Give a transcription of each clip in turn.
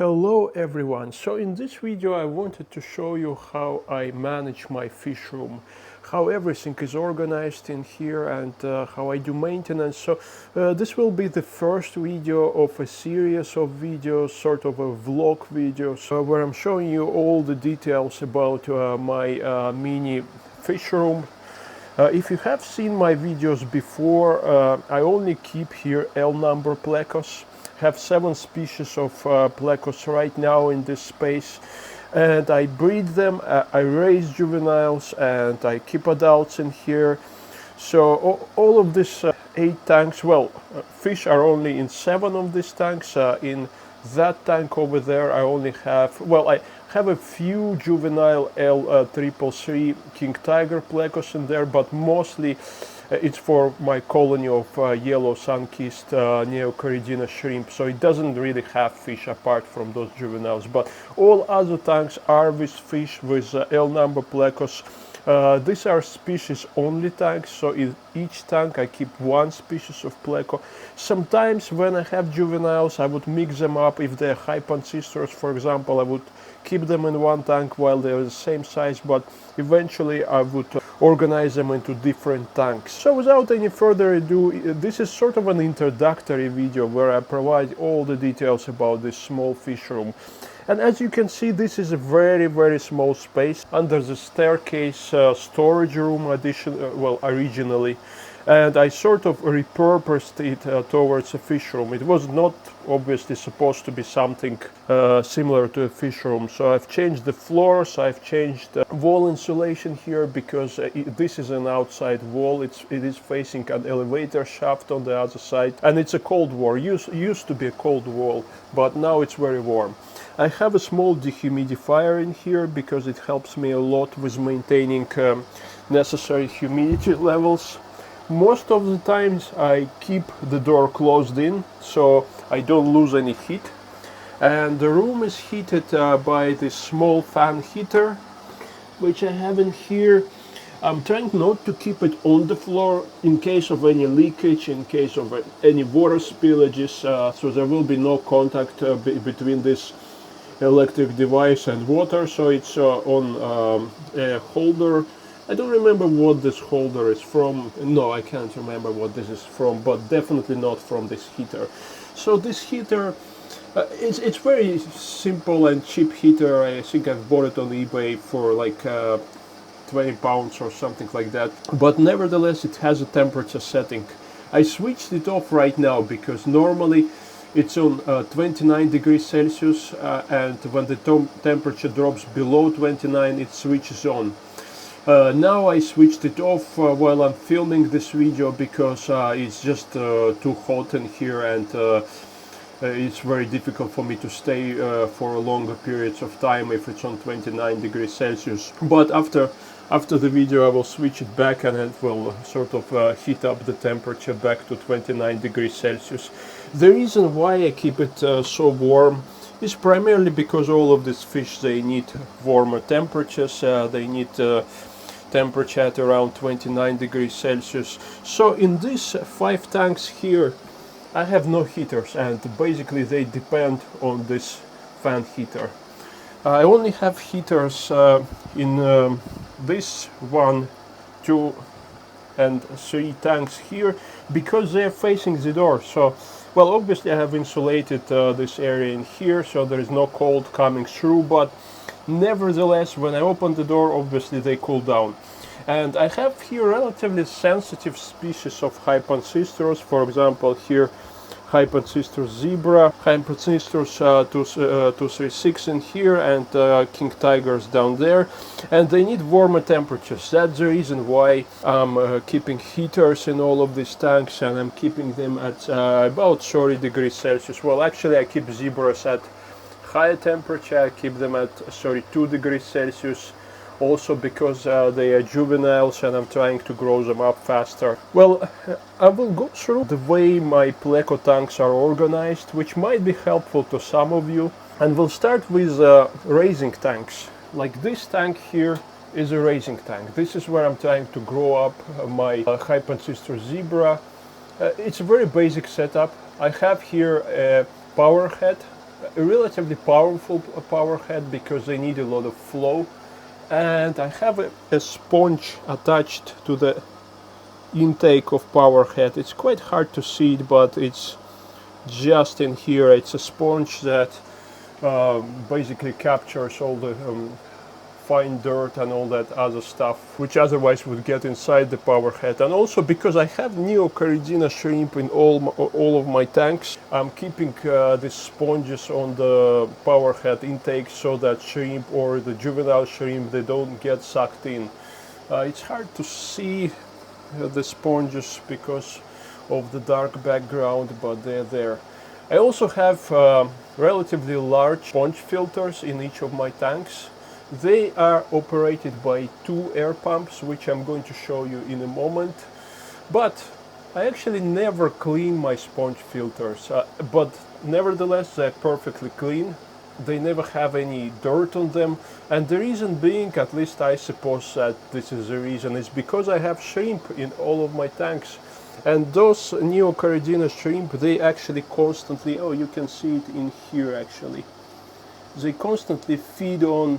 Hello everyone. So in this video I wanted to show you how I manage my fish room, how everything is organized in here, and how I do maintenance. So this will be the first video of a series of videos, sort of a vlog video, so where I'm showing you all the details about my mini fish room. If you have seen my videos before, I only keep here L number plecos. Have 7 species of plecos right now in this space, and I breed them, I raise juveniles, and I keep adults in here. So all of these 8 tanks, fish are only in 7 of these tanks. In that tank over there I only have, I have a few juvenile L333 king tiger plecos in there, but mostly it's for my colony of yellow sun-kissed neocoridina shrimp, so it doesn't really have fish apart from those juveniles. But all other tanks are with fish with L number plecos. These are species only tanks, so in each tank I keep 1 species of pleco. Sometimes when I have juveniles I would mix them up. If they're hypancistors, for example, I would keep them in 1 tank while they're the same size, but eventually I would organize them into different tanks. So without any further ado, this is sort of an introductory video where I provide all the details about this small fish room. And as you can see, this is a very small space under the staircase storage room originally, and I sort of repurposed it towards a fish room. It was not obviously supposed to be something similar to a fish room, so I've changed the floors, I've changed the wall insulation here, because this is an outside wall. It is facing an elevator shaft on the other side, and it's a cold wall. Used to be a cold wall, but now it's very warm. I have a small dehumidifier in here because it helps me a lot with maintaining necessary humidity levels. Most of the times I keep the door closed in so I don't lose any heat, and the room is heated by this small fan heater which I have in here. I'm trying not to keep it on the floor in case of any leakage, in case of any water spillages, so there will be no contact between this electric device and water. So it's on a holder. I don't remember what this holder is from. No, I can't remember what this is from, but definitely not from this heater. So this heater, it's very simple and cheap heater. I think I've bought it on eBay for like 20 pounds or something like that. But nevertheless, it has a temperature setting. I switched it off right now because normally it's on 29 degrees Celsius, and when the temperature drops below 29 it switches on. Now I switched it off while I'm filming this video because it's just too hot in here, and it's very difficult for me to stay for longer periods of time if it's on 29 degrees Celsius. But after the video I will switch it back, and it will sort of heat up the temperature back to 29 degrees Celsius. The reason why I keep it so warm is primarily because all of these fish, they need warmer temperatures. They need temperature at around 29 degrees Celsius. So in these 5 tanks here I have no heaters, and basically they depend on this fan heater. I only have heaters in this 1, 2 and 3 tanks here because they're facing the door. So obviously I have insulated this area in here so there is no cold coming through, but nevertheless when I open the door obviously they cool down. And I have here relatively sensitive species of hypancistors. For example, here Hypancistros zebra, Hypancistros 236 in here, and king tigers down there, and they need warmer temperatures. That's the reason why I'm keeping heaters in all of these tanks, and I'm keeping them at about 30 degrees Celsius. Well, actually I keep zebras at higher temperature. I keep them at 32 degrees Celsius, also because they are juveniles and I'm trying to grow them up faster. Well, I will go through the way my pleco tanks are organized, which might be helpful to some of you. And we'll start with raising tanks. Like this tank here is a raising tank. This is where I'm trying to grow up my Hypancistros zebra. It's a very basic setup. I have here a power head a relatively powerful power head because they need a lot of flow. And I have a sponge attached to the intake of power head. It's quite hard to see it, but it's just in here. It's a sponge that basically captures all the fine dirt and all that other stuff which otherwise would get inside the power head. And also because I have Neocaridina shrimp in all of my tanks, I'm keeping these sponges on the power head intake so that shrimp or the juvenile shrimp, they don't get sucked in. It's hard to see the sponges because of the dark background, but they're there. I also have relatively large sponge filters in each of my tanks. They are operated by 2 air pumps, which I'm going to show you in a moment. But I actually never clean my sponge filters, but nevertheless they're perfectly clean. They never have any dirt on them, and the reason being, at least I suppose that this is the reason, is because I have shrimp in all of my tanks. And those Neocaridina shrimp, they actually constantly, oh, you can see it in here actually, they constantly feed on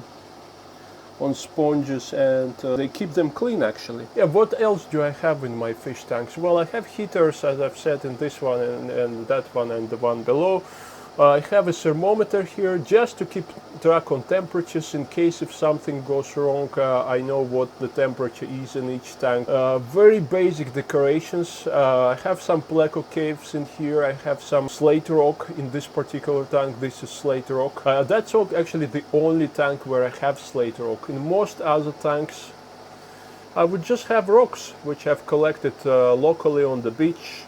sponges, and they keep them clean actually. Yeah, what else do I have in my fish tanks? Well, I have heaters, as I've said, in this one and that one and the one below. I have a thermometer here just to keep track on temperatures in case if something goes wrong. I know what the temperature is in each tank. Very basic decorations. I have some Pleco caves in here. I have some slate rock in this particular tank. This is slate rock. That's actually the only tank where I have slate rock. In most other tanks I would just have rocks which I've collected locally on the beach,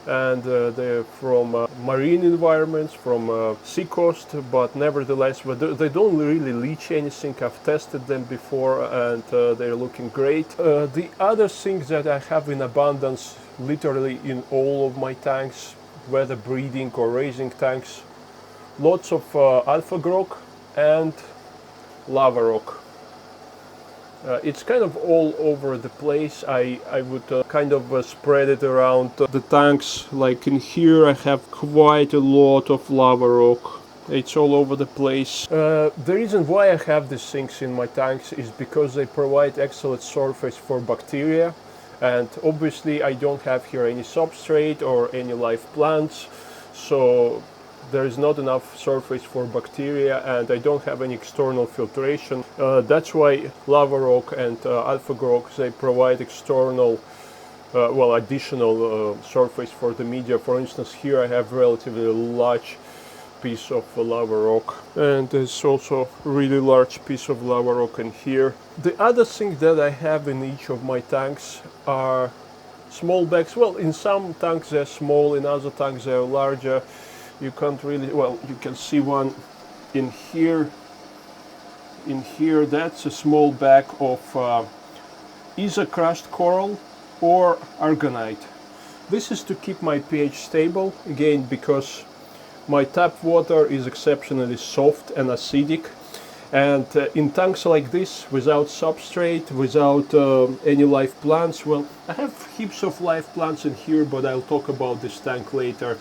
and they're from marine environments, from seacoast, but nevertheless they don't really leach anything. I've tested them before, and they're looking great. The other thing that I have in abundance literally in all of my tanks, whether breeding or raising tanks, lots of alpha grok and lava rock. It's kind of all over the place. I would kind of spread it around the tanks. Like in here I have quite a lot of lava rock. It's all over the place. The reason why I have these things in my tanks is because they provide excellent surface for bacteria, and obviously I don't have here any substrate or any live plants, so there is not enough surface for bacteria, and I don't have any external filtration. That's why lava rock and alpha grok, they provide external, well, additional surface for the media. For instance, here I have relatively large piece of lava rock, and there's also a really large piece of lava rock in here. The other thing that I have in each of my tanks are small bags. Well, in some tanks they're small, in other tanks they're larger. You can't really, well, you can see one in here. In here, that's a small bag of either crushed coral or aragonite. This is to keep my pH stable, again because my tap water is exceptionally soft and acidic, and in tanks like this, without substrate, without any live plants, well, I have heaps of live plants in here, but I'll talk about this tank later.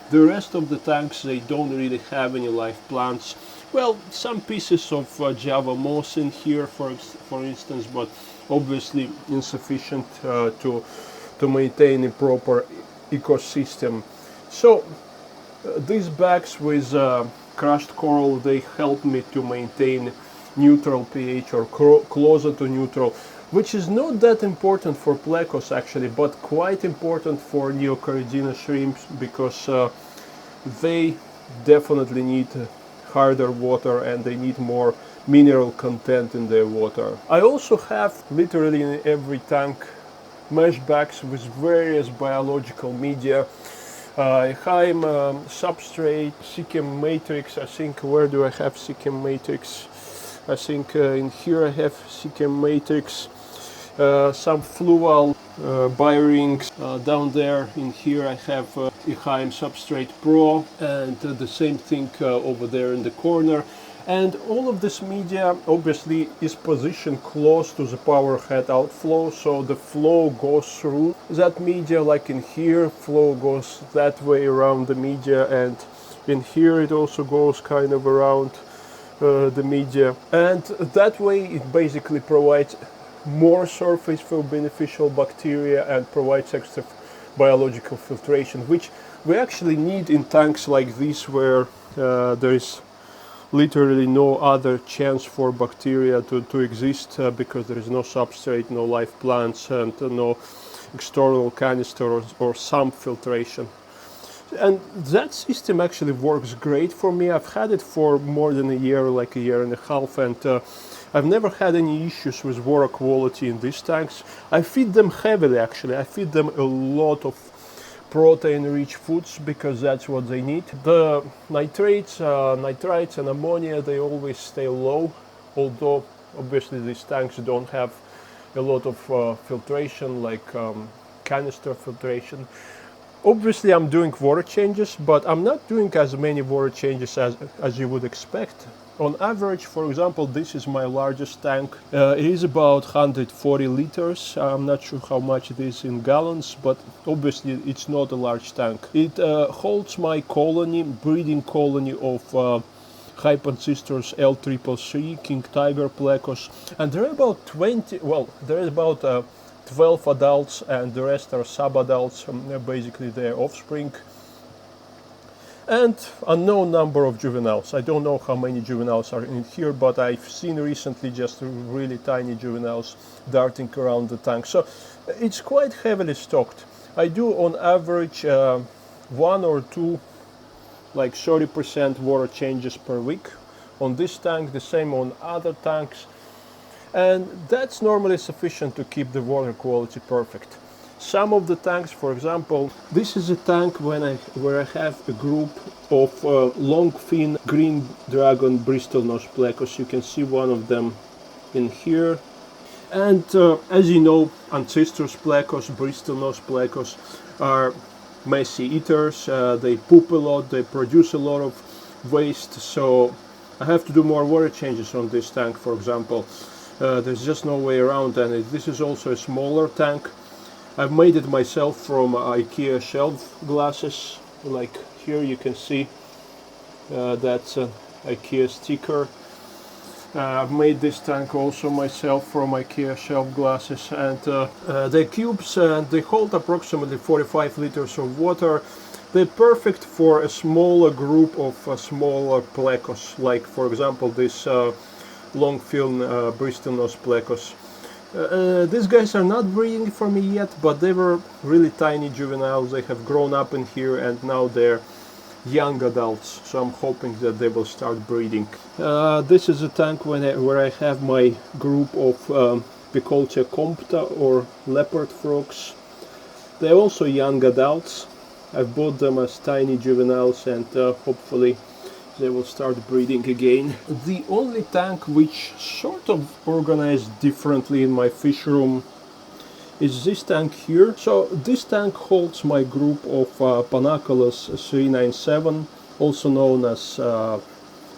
The rest of the tanks, they don't really have any live plants. Well, some pieces of Java moss in here, for instance, but obviously insufficient to maintain a proper ecosystem. So these bags with crushed coral, they help me to maintain neutral pH or closer to neutral, which is not that important for Plecos actually, but quite important for Neocaridina shrimps, because they definitely need harder water and they need more mineral content in their water. I also have literally in every tank mesh bags with various biological media. Heim substrate, Sikkim matrix. I think, where do I have Sikkim matrix? I think in here I have Sikkim matrix. Some fluval bi-rings. Down there in here I have Heim Substrate Pro, and the same thing over there in the corner. And all of this media obviously is positioned close to the power head outflow, so the flow goes through that media. Like in here, flow goes that way around the media, and In here it also goes kind of around the media, and that way it basically provides more surface for beneficial bacteria and provides extra biological filtration, which we actually need in tanks like this, where there is literally no other chance for bacteria to exist, because there is no substrate, no live plants, and no external canister or some filtration. And that system actually works great for me. I've had it for more than a year, like a year and a half, and I've never had any issues with water quality in these tanks. I feed them heavily, actually. I feed them a lot of protein-rich foods because that's what they need. The nitrates, nitrites and ammonia, they always stay low, although obviously these tanks don't have a lot of filtration, like canister filtration. Obviously I'm doing water changes, but I'm not doing as many water changes as you would expect. On average, for example, this is my largest tank. It is about 140 liters. I'm not sure how much it is in gallons, but obviously it's not a large tank. It holds my colony, breeding colony of Hypancisters L333, King Tiger Plecos, and there are about 20, well, there is about 12 adults, and the rest are sub-adults, basically their offspring, and unknown number of juveniles. I don't know how many juveniles are in here, but I've seen recently just really tiny juveniles darting around the tank. So it's quite heavily stocked. I do on average 1 or 2, like 30% water changes per week on this tank, the same on other tanks. And that's normally sufficient to keep the water quality perfect. Some of the tanks, for example, this is a tank where I have a group of long fin green dragon bristlenose plecos. You can see one of them in here. And as you know, ancestors plecos, bristlenose plecos, are messy eaters. They poop a lot, they produce a lot of waste, so I have to do more water changes on this tank, for example. There's just no way around, and this is also a smaller tank. I've made it myself from IKEA shelf glasses. Like here you can see that's an IKEA sticker. I've made this tank also myself from IKEA shelf glasses, and they're cubes and they hold approximately 45 liters of water. They're perfect for a smaller group of smaller plecos, like for example this long fin bristlenose plecos. These guys are not breeding for me yet, but they were really tiny juveniles. They have grown up in here and now they're young adults, so I'm hoping that they will start breeding. This is a tank where I have my group of Picoltia compta, or leopard frogs. They're also young adults. I've bought them as tiny juveniles, and hopefully they will start breeding again. The only tank which sort of organized differently in my fish room is this tank here. So this tank holds my group of Panaculus 397, also known as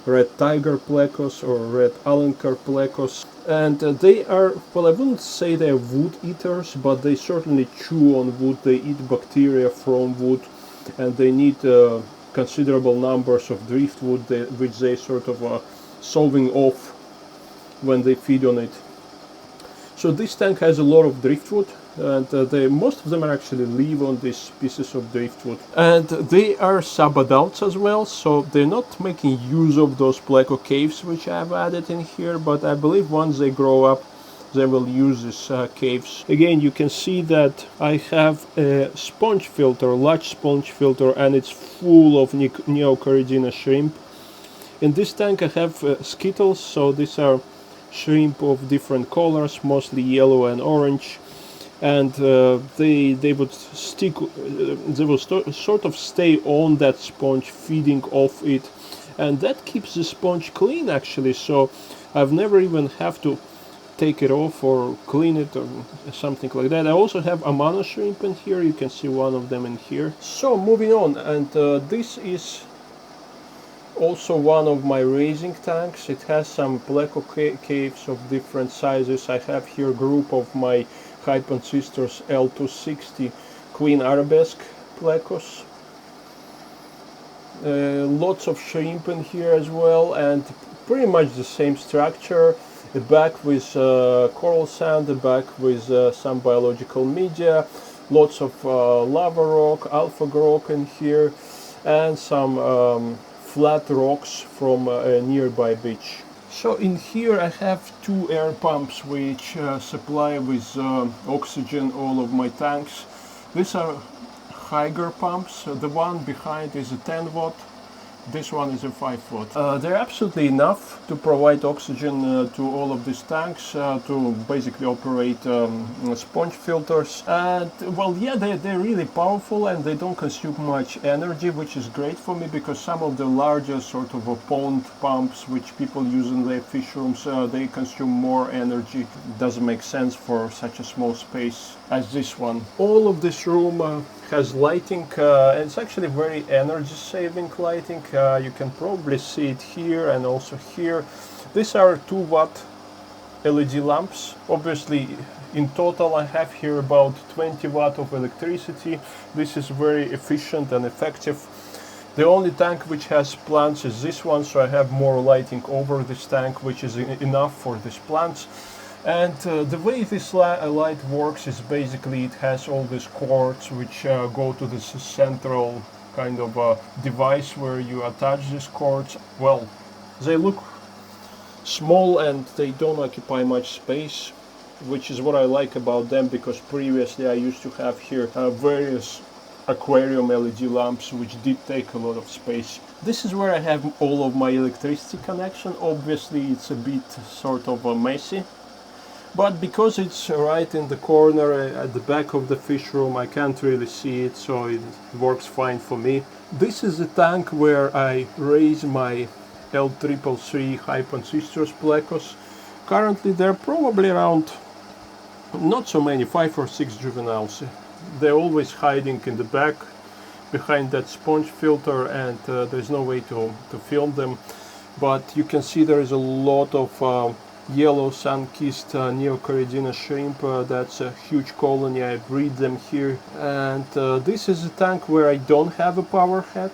red tiger plecos or red alencar plecos. And they are, well, I wouldn't say they're wood eaters, but they certainly chew on wood. They eat bacteria from wood, and they need considerable numbers of driftwood, which they sort of solving off when they feed on it. So this tank has a lot of driftwood, and most of them are actually live on these pieces of driftwood. And they are sub-adults as well, so they're not making use of those Pleco caves which I've added in here, but I believe once they grow up they will use these caves. Again, you can see that I have a sponge filter, large sponge filter, and it's full of Neocaridina shrimp. In this tank I have Skittles, so these are shrimp of different colors, mostly yellow and orange, and they would stick, they will sort of stay on that sponge, feeding off it, and that keeps the sponge clean actually. So I've never even have to take it off or clean it or something like that. I also have Amano shrimp in here. You can see one of them in here. So moving on, and this is also one of my raising tanks. It has some Pleco caves of different sizes. I have here a group of my Hypancisters L260 Queen Arabesque Plecos. lots of shrimp in here as well, and pretty much the same structure. A bag with coral sand, a bag with some biological media, lots of lava rock, alpha rock in here, and some flat rocks from a nearby beach. So in here I have two air pumps which supply with oxygen all of my tanks. These are Higher pumps. The one behind is a 10 watt, this one is a 5 watt. They're absolutely enough to provide oxygen to all of these tanks to basically operate sponge filters. And well, yeah, they're really powerful and they don't consume much energy, which is great for me because some of the larger sort of pond pumps which people use in their fish rooms, they consume more energy. It doesn't make sense for such a small space as this one. All of this room has lighting. It's actually very energy saving lighting. You can probably see it here and also here. These are 2 watt LED lamps. Obviously in total I have here about 20 watt of electricity. This is very efficient and effective. The only tank which has plants is this one, so I have more lighting over this tank, which is enough for these plants. And the way this light works is basically it has all these cords which go to this central kind of device where you attach these cords. Well, they look small and they don't occupy much space, which is what I like about them, because previously I used to have here various aquarium LED lamps which did take a lot of space. This is where I have all of my electricity connection. Obviously it's a bit sort of messy, but because it's right in the corner at the back of the fish room, I can't really see it, so it works fine for me. This is the tank where I raise my L333 Hypancistros Plecos. Currently there are probably around, not so many, 5 or 6 juveniles. They're always hiding in the back behind that sponge filter, and there's no way to film them. But you can see there is a lot of yellow sun-kissed Neocoridina shrimp. That's a huge colony. I breed them here. And this is a tank where I don't have a power head.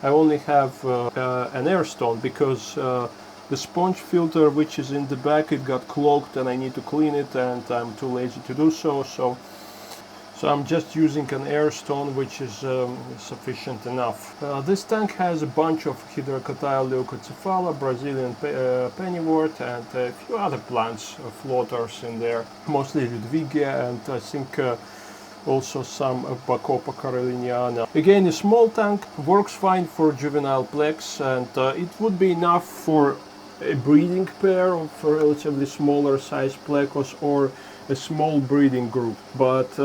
I only have an air stone because the sponge filter which is in the back, it got clogged and I need to clean it, and I'm too lazy to do so. So I'm just using an air stone, which is sufficient enough. This tank has a bunch of Hydrocotyl leucocephala, Brazilian pennywort, and a few other plants, floaters in there, mostly Ludwigia, and I think also some Bacopa caroliniana. Again, a small tank, works fine for juvenile plex, and it would be enough for a breeding pair of relatively smaller size plecos or a small breeding group. But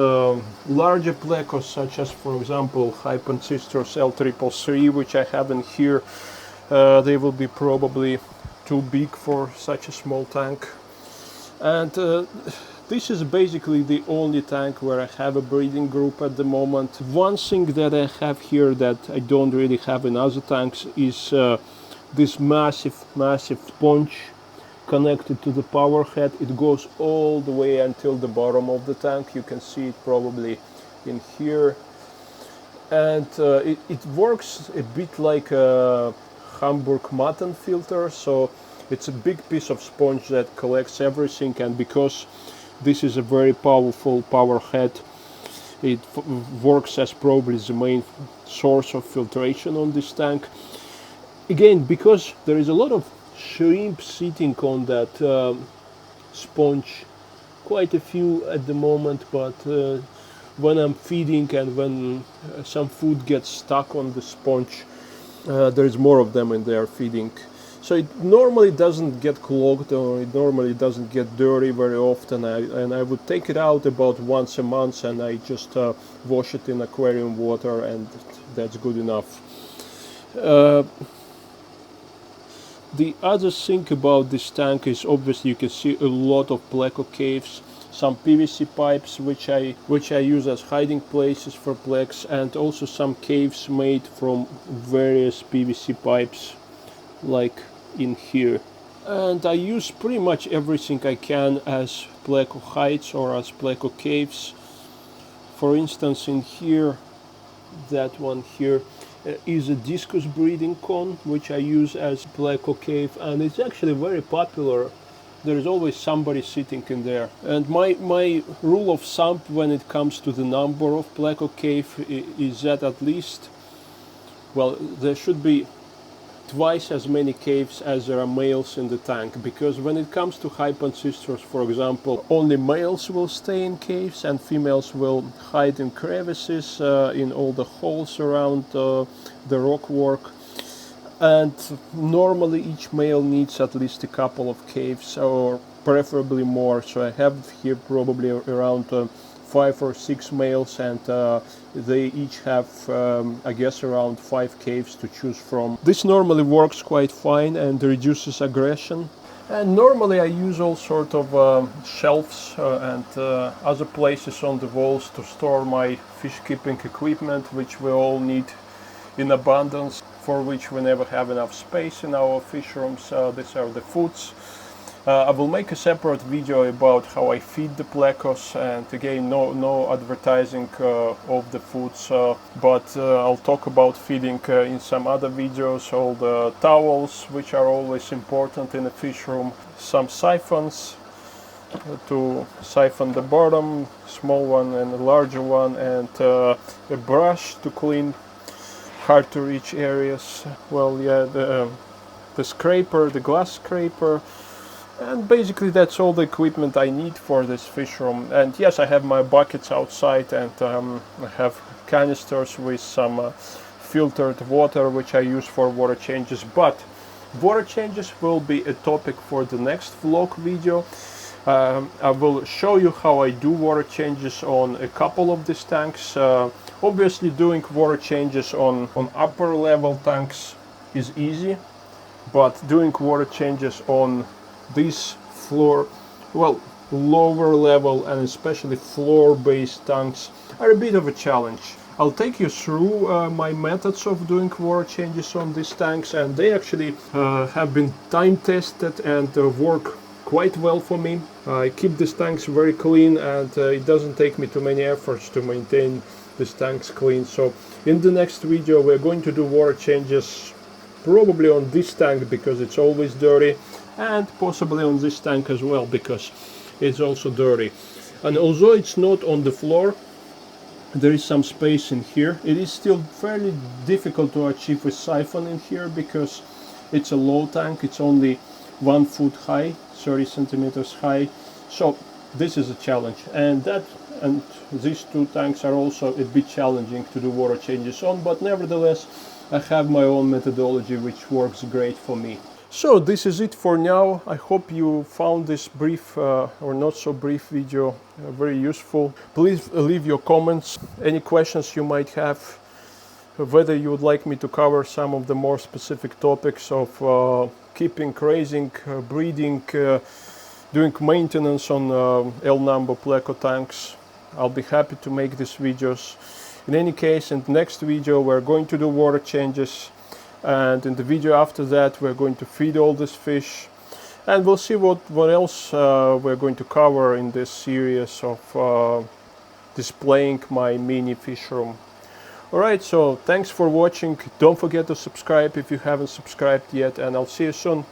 larger plecos, such as for example Hypancistros L333, which I have in here, they will be probably too big for such a small tank. And this is basically the only tank where I have a breeding group at the moment. One thing that I have here that I don't really have in other tanks is this massive sponge connected to the power head. It goes all the way until the bottom of the tank. You can see it probably in here, and it works a bit like a Hamburg mutton filter. So it's a big piece of sponge that collects everything, and because this is a very powerful power head, it works as probably the main source of filtration on this tank. Again, because there is a lot of shrimp sitting on that sponge, quite a few at the moment, but when I'm feeding and when some food gets stuck on the sponge, there's more of them in there feeding. So it normally doesn't get clogged, or it normally doesn't get dirty very often, and I would take it out about once a month, and I just wash it in aquarium water, and that's good enough. The other thing about this tank is obviously you can see a lot of Pleco caves, some PVC pipes which I use as hiding places for plex, and also some caves made from various PVC pipes like in here. And I use pretty much everything I can as Pleco hides or as Pleco caves. For instance, in here, that one here, is a discus breeding cone, which I use as Pleco cave, and it's actually very popular. There is always somebody sitting in there. And my rule of thumb when it comes to the number of Pleco cave is that at least, well, there should be twice as many caves as there are males in the tank, because when it comes to hypancistors, for example, only males will stay in caves and females will hide in crevices, in all the holes around the rock work. And normally each male needs at least a couple of caves, or preferably more. So I have here probably around 5 or 6 males, and they each have I guess around 5 caves to choose from. This normally works quite fine and reduces aggression. And normally I use all sort of shelves and other places on the walls to store my fish keeping equipment, which we all need in abundance, for which we never have enough space in our fish rooms. These are the foods. I will make a separate video about how I feed the plecos, and again, no advertising of the foods, but I'll talk about feeding in some other videos. All the towels, which are always important in a fish room, some siphons to siphon the bottom, small one and a larger one, and a brush to clean hard to reach areas. Well, yeah, the scraper, the glass scraper. And basically that's all the equipment I need for this fish room. And yes, I have my buckets outside, and I have canisters with some filtered water, which I use for water changes. But water changes will be a topic for the next vlog video. I will show you how I do water changes on a couple of these tanks. Obviously doing water changes on upper level tanks is easy, but doing water changes on this floor, well, lower level and especially floor based tanks are a bit of a challenge. I'll take you through my methods of doing water changes on these tanks, and they actually have been time tested and work quite well for me. I keep these tanks very clean, and it doesn't take me too many efforts to maintain these tanks clean. So in the next video we're going to do water changes probably on this tank because it's always dirty, and possibly on this tank as well because it's also dirty. And although it's not on the floor, there is some space in here. It is still fairly difficult to achieve a siphon in here because it's a low tank. It's only 1 foot high, 30 centimeters high. So this is a challenge, and these two tanks are also a bit challenging to do water changes on, but nevertheless I have my own methodology which works great for me. So this is it for now. I hope you found this brief or not so brief video very useful. Please leave your comments, any questions you might have, whether you would like me to cover some of the more specific topics of keeping, raising, breeding, doing maintenance on L number Pleco tanks. I'll be happy to make these videos. In any case, in the next video we're going to do water changes, and in the video after that we're going to feed all these fish, and we'll see what else we're going to cover in this series of displaying my mini fish room. Alright, so thanks for watching. Don't forget to subscribe if you haven't subscribed yet, and I'll see you soon.